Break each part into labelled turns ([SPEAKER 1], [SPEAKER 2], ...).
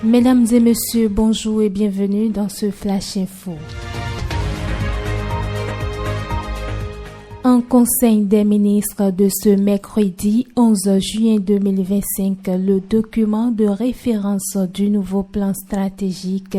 [SPEAKER 1] Mesdames et messieurs, bonjour et bienvenue dans ce Flash Info. En Conseil des ministres de ce mercredi 11 juin 2025, le document de référence du nouveau plan stratégique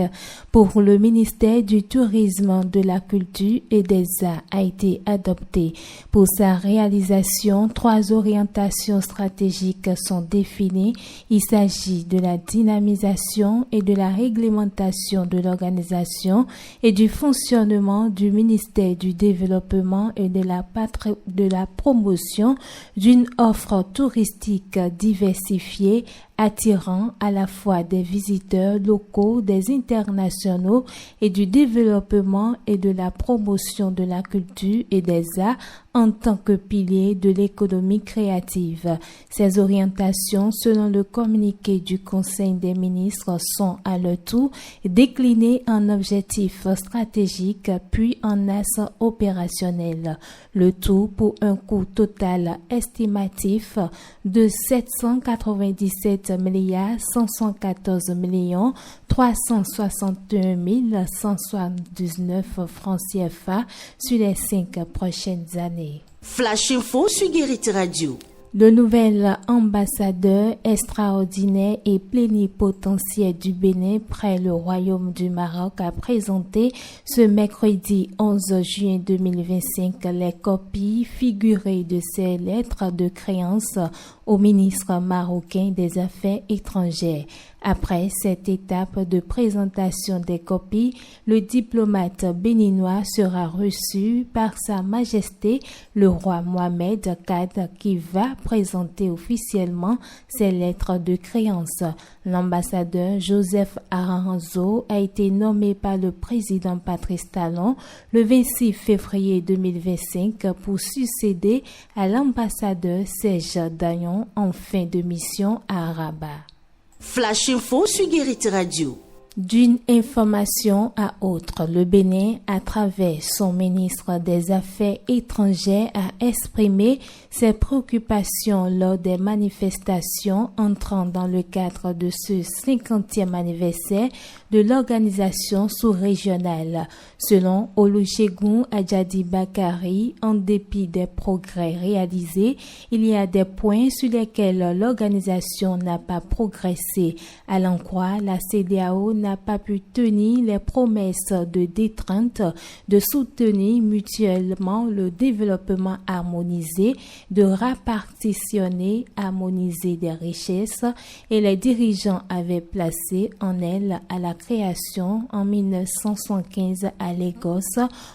[SPEAKER 1] pour le ministère du Tourisme, de la Culture et des Arts a été adopté. Pour sa réalisation, 3 orientations stratégiques sont définies. Il s'agit de la dynamisation et de la réglementation de l'organisation et du fonctionnement du ministère du Développement et de la promotion d'une offre touristique diversifiée, attirant à la fois des visiteurs locaux, des internationaux et du développement et de la promotion de la culture et des arts en tant que pilier de l'économie créative. Ces orientations, selon le communiqué du Conseil des ministres, sont à leur tour déclinées en objectifs stratégiques puis en axes opérationnels. Le tout pour un coût total estimatif de 797 114 361 179 francs CFA sur les 5 prochaines années.
[SPEAKER 2] Flash Info sur Guérite Radio.
[SPEAKER 1] Le nouvel ambassadeur extraordinaire et plénipotentiaire du Bénin près le Royaume du Maroc a présenté ce mercredi 11 juin 2025 les copies figurées de ses lettres de créance au ministre marocain des Affaires étrangères. Après cette étape de présentation des copies, le diplomate béninois sera reçu par Sa Majesté le roi Mohamed IV qui va présenter officiellement ses lettres de créance. L'ambassadeur Joseph Aranzo a été nommé par le président Patrice Talon le 26 février 2025 pour succéder à l'ambassadeur Serge Dayon en fin de mission à Rabat.
[SPEAKER 2] Flash Info sur Guérite Radio.
[SPEAKER 1] D'une information à autre, le Bénin, à travers son ministre des Affaires étrangères, a exprimé ses préoccupations lors des manifestations entrant dans le cadre de ce 50e anniversaire de l'organisation sous-régionale. Selon Olusegun Adjadi Bakari, en dépit des progrès réalisés, il y a des points sur lesquels l'organisation n'a pas progressé. À l'en croire, la CEDEAO n'a pas pu tenir les promesses de détente, de soutenir mutuellement le développement harmonisé, de répartitionner harmonisé des richesses, et les dirigeants avaient placé en elle à la création en 1975 à Lagos,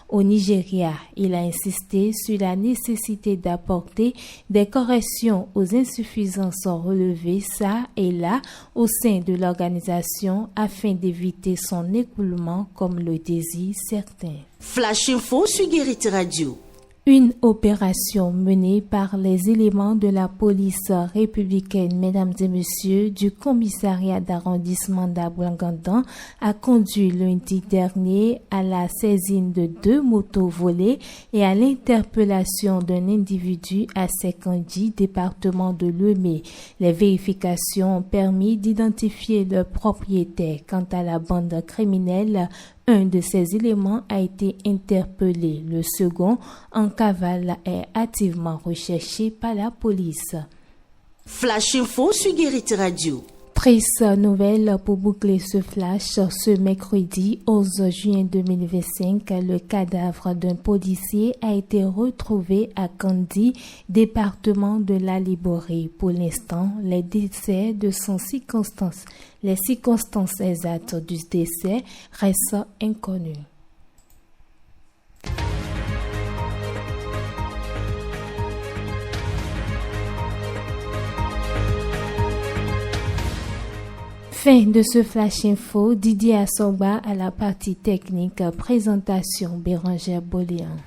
[SPEAKER 1] au Nigeria. Il a insisté sur la nécessité d'apporter des corrections aux insuffisances relevées ça et là au sein de l'organisation afin d'éviter son écoulement comme le désirent certains.
[SPEAKER 2] Flash Info sur Guérite Radio.
[SPEAKER 1] Une opération menée par les éléments de la police républicaine, mesdames et messieurs, du commissariat d'arrondissement d'Abouangandan a conduit lundi dernier à la saisine de 2 motos volées et à l'interpellation d'un individu à Sekandji, département de Lemay. Les vérifications ont permis d'identifier le propriétaire. Quant à la bande criminelle, un de ces éléments a été interpellé. Le second, en cavale, est activement recherché par la police.
[SPEAKER 2] Flash Info sur Guérite Radio.
[SPEAKER 1] Triste nouvelle pour boucler ce flash. Ce mercredi 11 juin 2025, le cadavre d'un policier a été retrouvé à Kandi, département de la Liborée. Pour l'instant, les circonstances exactes du décès restent inconnues. Fin de ce Flash Info, Didier Assoba à la partie technique, présentation Bérangère Boléan.